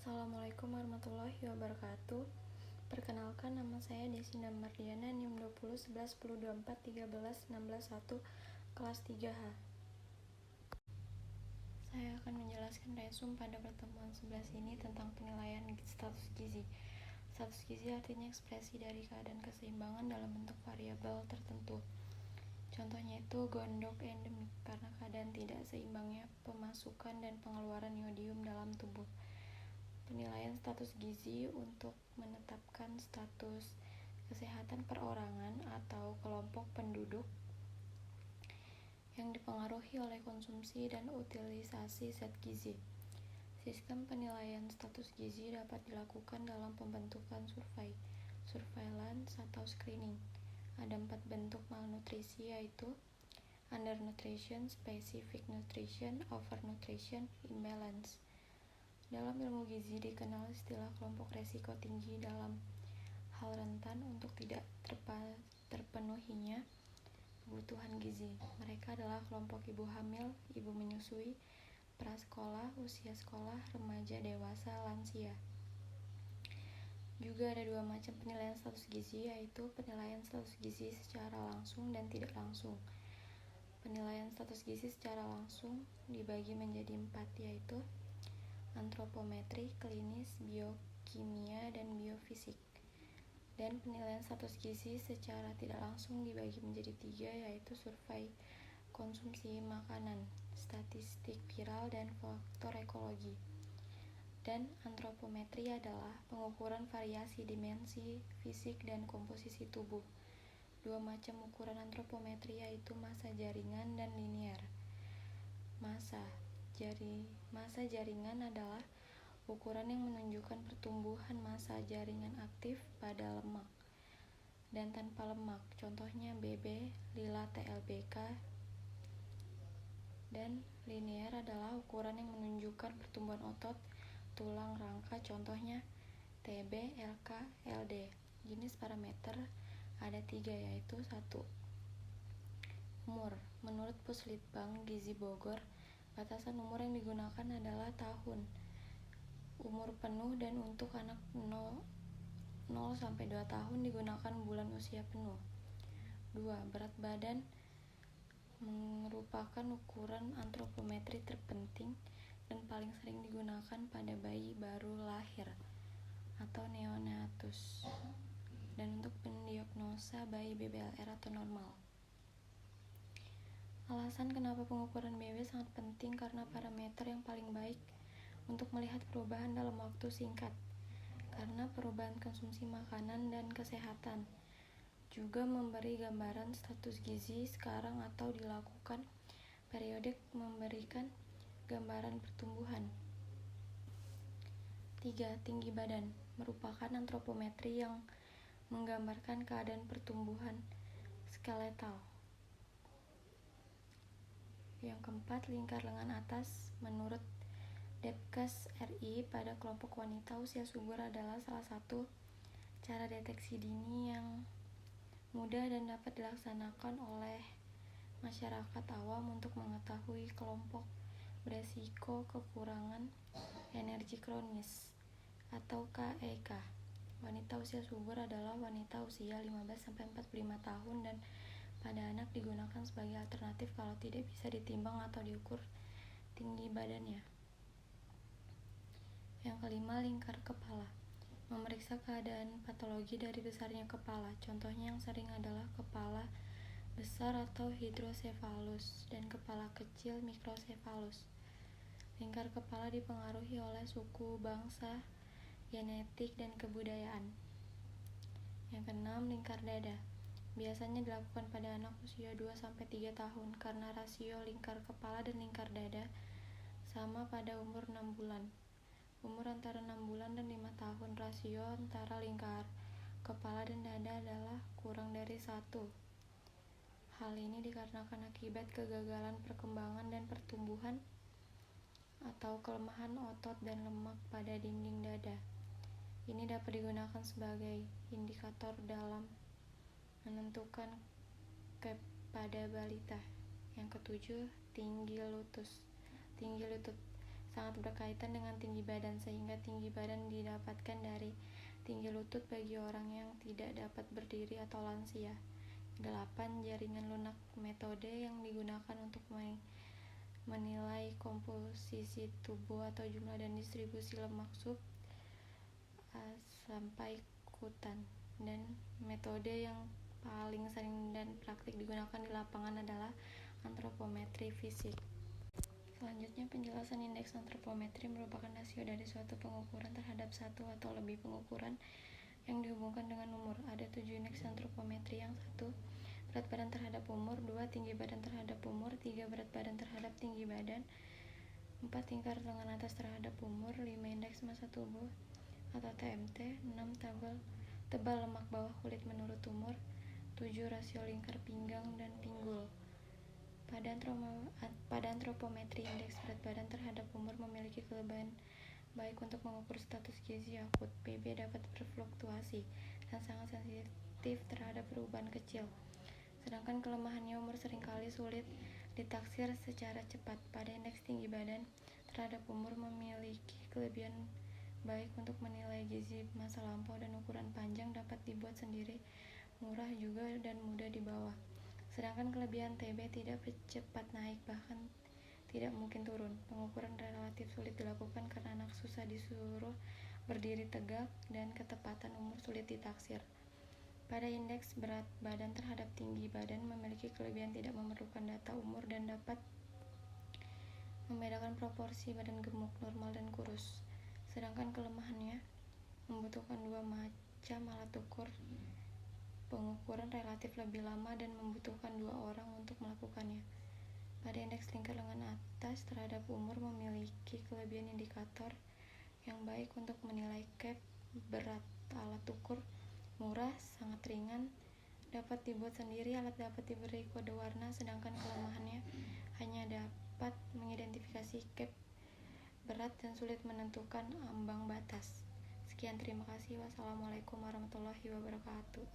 Assalamualaikum warahmatullahi wabarakatuh. Perkenalkan, nama saya Desinda Mardiana, NIM 20 11 10 24 13 16 1, kelas 3H. Saya akan menjelaskan resum pada pertemuan 11 ini tentang penilaian status gizi. Status gizi artinya ekspresi dari keadaan keseimbangan dalam bentuk variabel tertentu. Contohnya itu gondok endemik, karena keadaan tidak seimbangnya pemasukan dan pengeluaran yodium dalam tubuh. Penilaian status gizi untuk menetapkan status kesehatan perorangan atau kelompok penduduk yang dipengaruhi oleh konsumsi dan utilisasi zat gizi. Sistem penilaian status gizi dapat dilakukan dalam pembentukan survei, surveillance, atau screening. Ada 4 bentuk malnutrisi, yaitu undernutrition, specific nutrition, overnutrition, imbalance. Dalam ilmu gizi dikenal istilah kelompok resiko tinggi dalam hal rentan untuk tidak terpenuhinya kebutuhan gizi. Mereka adalah kelompok ibu hamil, ibu menyusui, prasekolah, usia sekolah, remaja, dewasa, lansia. Juga ada 2 macam penilaian status gizi, yaitu penilaian status gizi secara langsung dan tidak langsung. Penilaian status gizi secara langsung dibagi menjadi 4, yaitu antropometri, klinis, biokimia, dan biofisik. Dan penilaian status gizi secara tidak langsung dibagi menjadi 3, yaitu survei konsumsi makanan, statistik viral, dan faktor ekologi. Dan antropometri adalah pengukuran variasi dimensi fisik dan komposisi tubuh. 2 macam ukuran antropometri, yaitu massa jaringan dan linear. Massa jaringan adalah ukuran yang menunjukkan pertumbuhan massa jaringan aktif pada lemak dan tanpa lemak, contohnya BB, Lila TLBK. Dan linear adalah ukuran yang menunjukkan pertumbuhan otot, tulang, rangka, contohnya TB, LK, LD. Jenis parameter ada 3, yaitu 1. Umur. Menurut Puslitbang Gizi Bogor, batasan umur yang digunakan adalah tahun umur penuh, dan untuk anak 0-2 tahun digunakan bulan usia penuh. 2. Berat badan merupakan ukuran antropometri terpenting dan paling sering digunakan pada bayi baru lahir atau neonatus, dan untuk pendiagnosa bayi BBLR atau normal. Alasan kenapa pengukuran BB sangat penting karena parameter yang paling baik untuk melihat perubahan dalam waktu singkat, karena perubahan konsumsi makanan dan kesehatan juga memberi gambaran status gizi sekarang atau dilakukan periodik memberikan gambaran pertumbuhan. 3. Tinggi badan merupakan antropometri yang menggambarkan keadaan pertumbuhan skeletal. Yang keempat, lingkar lengan atas. Menurut Depkes RI, pada kelompok wanita usia subur adalah salah satu cara deteksi dini yang mudah dan dapat dilaksanakan oleh masyarakat awam untuk mengetahui kelompok beresiko kekurangan energi kronis atau KEK. Wanita usia subur adalah wanita usia 15-45 tahun dan pada anak digunakan sebagai alternatif kalau tidak bisa ditimbang atau diukur tinggi badannya. Yang kelima, lingkar kepala memeriksa keadaan patologi dari besarnya kepala. Contohnya yang sering adalah kepala besar atau hidrosefalus dan kepala kecil mikrosefalus. Lingkar kepala dipengaruhi oleh suku, bangsa, genetik, dan kebudayaan. Yang keenam, lingkar dada biasanya dilakukan pada anak usia 2-3 tahun karena rasio lingkar kepala dan lingkar dada sama pada umur 6 bulan. Umur antara 6 bulan dan 5 tahun, rasio antara lingkar kepala dan dada adalah kurang dari 1. Hal ini dikarenakan akibat kegagalan perkembangan dan pertumbuhan atau kelemahan otot dan lemak pada dinding dada. Ini dapat digunakan sebagai indikator dalam menentukan pada balita. Yang ketujuh, tinggi lutut. sangat berkaitan dengan tinggi badan, sehingga tinggi badan didapatkan dari tinggi lutut bagi orang yang tidak dapat berdiri atau lansia. 8. Jaringan lunak, metode yang digunakan untuk menilai komposisi tubuh atau jumlah dan distribusi lemak sub sampai kutan. Dan metode yang paling sering dan praktik digunakan di lapangan adalah antropometri fisik. Selanjutnya, penjelasan indeks antropometri merupakan rasio dari suatu pengukuran terhadap satu atau lebih pengukuran yang dihubungkan dengan umur. Ada 7 indeks antropometri. Yang 1, berat badan terhadap umur. 2, tinggi badan terhadap umur. 3, berat badan terhadap tinggi badan. 4, tingkar lengan atas terhadap umur. 5, indeks massa tubuh atau TMT. 6, tebal lemak bawah kulit menurut umur. 7, rasio lingkar pinggang dan pinggul. Pada antropometri, indeks berat badan terhadap umur memiliki kelebihan baik untuk mengukur status gizi akut. BB dapat berfluktuasi dan sangat sensitif terhadap perubahan kecil, sedangkan kelemahannya umur seringkali sulit ditaksir secara cepat. Pada indeks tinggi badan terhadap umur memiliki kelebihan baik untuk menilai gizi masa lampau, dan ukuran panjang dapat dibuat sendiri, murah juga dan mudah dibawa. Sedangkan kelebihan TB tidak cepat naik, bahkan tidak mungkin turun. Pengukuran relatif sulit dilakukan karena anak susah disuruh berdiri tegak dan ketepatan umur sulit ditaksir. Pada indeks berat badan terhadap tinggi badan memiliki kelebihan tidak memerlukan data umur dan dapat membedakan proporsi badan gemuk, normal, dan kurus. Sedangkan kelemahannya membutuhkan 2 macam alat ukur pengukuran relatif lebih lama dan membutuhkan 2 orang untuk melakukannya. Pada indeks lingkar lengan atas terhadap umur memiliki kelebihan indikator yang baik untuk menilai cap berat. Alat ukur murah, sangat ringan, dapat dibuat sendiri, alat dapat diberi kode warna, sedangkan kelemahannya hanya dapat mengidentifikasi cap berat dan sulit menentukan ambang batas. Sekian, terima kasih. Wassalamualaikum warahmatullahi wabarakatuh.